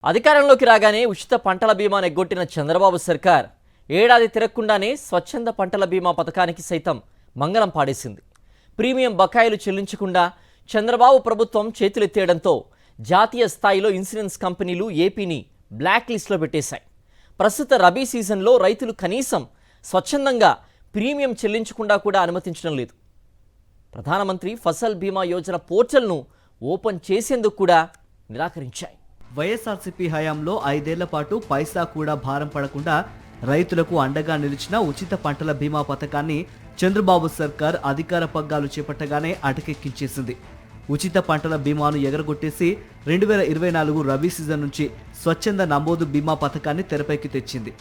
అధికారంలోకి రాగానే ఉచిత పంటల బీమాను ఎగ్గొట్టిన చంద్రబాబు సర్కార్ ఏడాది తిరగకుండానే స్వచ్ఛంద పంటల బీమా పథకానికి సైతం మంగళం పాడేసింది. ప్రీమియం బకాయిలు చెల్లించకుండా చంద్రబాబు ప్రభుత్వం చేతులెత్తేయడంతో జాతీయ స్థాయిలో ఇన్సూరెన్స్ కంపెనీలు ఏపీని బ్లాక్ లిస్ట్లో పెట్టేశాయి. ప్రస్తుత రబీ సీజన్లో రైతులు కనీసం స్వచ్ఛందంగా ప్రీమియం చెల్లించకుండా కూడా అనుమతించడం లేదు. ప్రధానమంత్రి ఫసల్ బీమా యోజన పోర్టల్ను ఓపెన్ చేసేందుకు కూడా నిరాకరించాయి. వైఎస్ఆర్సీపీ హయాంలో 5 ఏళ్ల పాటు పైసా కూడా భారం పడకుండా రైతులకు అండగా నిలిచిన ఉచిత పంటల బీమా పథకాన్ని చంద్రబాబు సర్కార్ అధికార పగ్గాలు చేపట్టగానే అటకెక్కించేసింది. ఉచిత పంటల బీమాను ఎగరగొట్టేసి 2024 రబీ సీజన్ నుంచి స్వచ్ఛంద నమోదు బీమా పథకాన్ని తెరపైకి తెచ్చింది.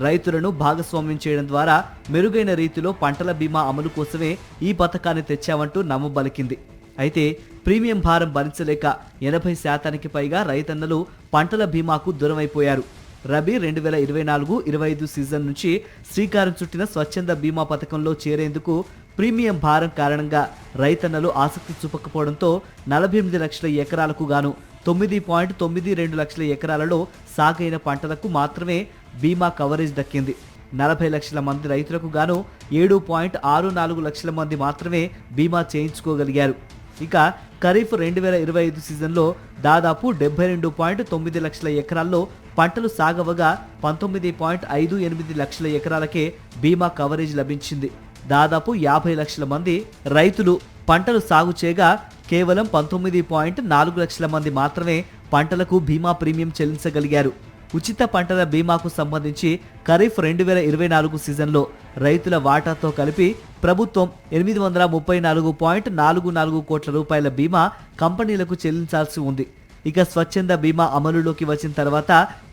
రైతులను భాగస్వామ్యం చేయడం ద్వారా మెరుగైన రీతిలో పంటల బీమా అమలు కోసమే ఈ పథకాన్ని తెచ్చామంటూ నమ్మబలికింది. అయితే ప్రీమియం భారం భరించలేక 80% పైగా రైతన్నలు పంటల బీమాకు దూరమైపోయారు. రబీ 2024-25 సీజన్ నుంచి శ్రీకారం చుట్టిన స్వచ్ఛంద బీమా పథకంలో చేరేందుకు ప్రీమియం భారం కారణంగా రైతన్నలు ఆసక్తి చూపకపోవడంతో 48 లక్షల ఎకరాలకు గాను 9.92 లక్షల ఎకరాలలో సాగైన పంటలకు మాత్రమే బీమా కవరేజ్ దక్కింది. 40 లక్షల మంది రైతులకు గాను 7.64 లక్షల మంది మాత్రమే బీమా చేయించుకోగలిగారు. ఇక ఖరీఫ్ 2025 సీజన్లో దాదాపు 72.9 లక్షల ఎకరాల్లో పంటలు సాగవగా 19.58 లక్షల ఎకరాలకే బీమా కవరేజ్ లభించింది. దాదాపు 50 లక్షల మంది రైతులు పంటలు సాగు చేయగా కేవలం 19.4 లక్షల మంది మాత్రమే పంటలకు బీమా ప్రీమియం చెల్లించగలిగారు. ఉచిత పంటల బీమాకు సంబంధించి ఖరీఫ్ 2024 సీజన్లో రైతుల వాటాతో కలిపి ప్రభుత్వం 834.44 కోట్ల రూపాయల బీమా కంపెనీలకు చెల్లించాల్సి ఉంది. ఇక స్వచ్ఛంద బీమా అమలులోకి వచ్చిన తర్వాత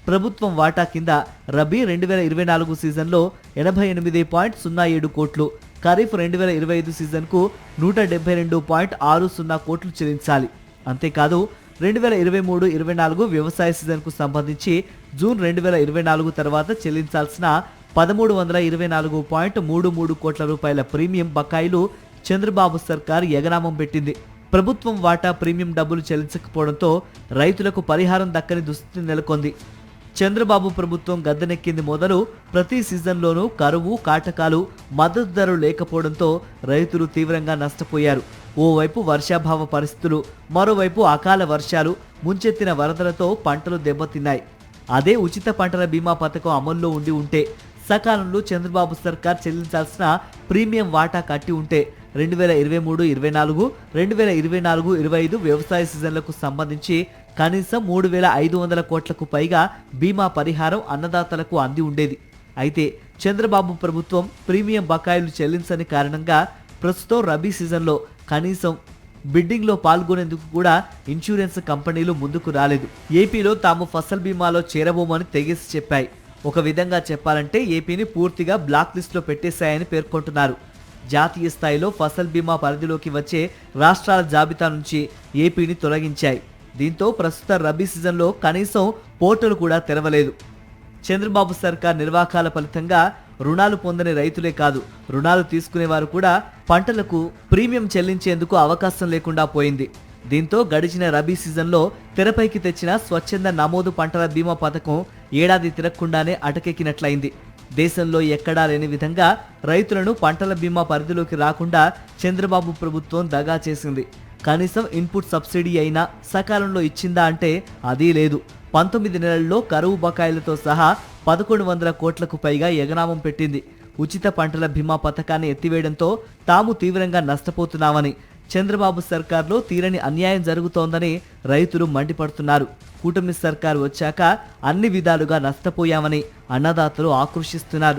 ప్రభుత్వం వాటా కింద రబీ 2024 సీజన్లో 88.07 కోట్లు, ఖరీఫ్ 2025 సీజన్కు 172.60 కోట్లు చెల్లించాలి. అంతేకాదు 2023-24 వ్యవసాయ సీజన్కు సంబంధించి జూన్ 2024 తర్వాత చెల్లించాల్సిన 1324.33 కోట్ల రూపాయల ప్రీమియం బకాయిలు చంద్రబాబు సర్కార్ ఎగనామం పెట్టింది. ప్రభుత్వం వాటా ప్రీమియం డబ్బులు చెల్లించకపోవడంతో రైతులకు పరిహారం దక్కని దుస్థితి నెలకొంది. చంద్రబాబు ప్రభుత్వం గద్దెనెక్కింది మొదలు ప్రతి సీజన్లోనూ కరువు కాటకాలు, మద్దతు ధరలు లేకపోవడంతో రైతులు తీవ్రంగా నష్టపోయారు. ఓవైపు వర్షాభావ పరిస్థితులు, మరోవైపు అకాల వర్షాలు, ముంచెత్తిన వరదలతో పంటలు దెబ్బతిన్నాయి. అదే ఉచిత పంటల బీమా పథకం అమల్లో ఉంటే సకాలంలో చంద్రబాబు సర్కార్ చెల్లించాల్సిన ప్రీమియం వాటా కట్టి ఉంటే 2023-24, 2024-25 వ్యవసాయ సీజన్లకు సంబంధించి కనీసం 3,500 కోట్లకు పైగా బీమా పరిహారం అన్నదాతలకు అంది ఉండేది. అయితే చంద్రబాబు ప్రభుత్వం ప్రీమియం బకాయిలు చెల్లించని కారణంగా ప్రస్తుతం రబీ సీజన్లో కనీసం బిడ్డింగ్లో పాల్గొనేందుకు కూడా ఇన్సూరెన్స్ కంపెనీలు ముందుకు రాలేదు. ఏపీలో తాము ఫసల్ బీమాలో చేరబోమని తెగేసి చెప్పాయి. ఒక విధంగా చెప్పాలంటే ఏపీని పూర్తిగా బ్లాక్ లిస్టులో పెట్టేశాయని పేర్కొంటున్నారు. జాతీయ స్థాయిలో ఫసల్ బీమా పరిధిలోకి వచ్చే రాష్ట్రాల జాబితా నుంచి ఏపీని తొలగించాయి. దీంతో ప్రస్తుత రబీ సీజన్లో కనీసం పోర్టల్ కూడా తెరవలేదు. చంద్రబాబు సర్కార్ నిర్వాకాల ఫలితంగా రుణాలు పొందని రైతులే కాదు, రుణాలు తీసుకునేవారు కూడా పంటలకు ప్రీమియం చెల్లించేందుకు అవకాశం లేకుండా పోయింది. దీంతో గడిచిన రబీ సీజన్లో తెరపైకి తెచ్చిన స్వచ్ఛంద నమోదు పంటల బీమా పథకం ఏడాది తిరగకుండానే అటకెక్కినట్లయింది. దేశంలో ఎక్కడా లేని విధంగా రైతులను పంటల బీమా పరిధిలోకి రాకుండా చంద్రబాబు ప్రభుత్వం దగా చేసింది. కనీసం ఇన్పుట్ సబ్సిడీ అయినా సకాలంలో ఇచ్చిందా అంటే అదీ లేదు. 19 నెలల్లో కరువు బకాయిలతో సహా 1,100 కోట్లకు పైగా ఎగనామం పెట్టింది. ఉచిత పంటల బీమా పథకాన్ని ఎత్తివేయడంతో తాము తీవ్రంగా నష్టపోతున్నామని, చంద్రబాబు సర్కార్లో తీరని అన్యాయం జరుగుతోందని రైతులు మండిపడుతున్నారు. కూటమి సర్కారు వచ్చాక అన్ని విధాలుగా నష్టపోయామని అన్నదాతలు ఆక్రోశిస్తున్నారు.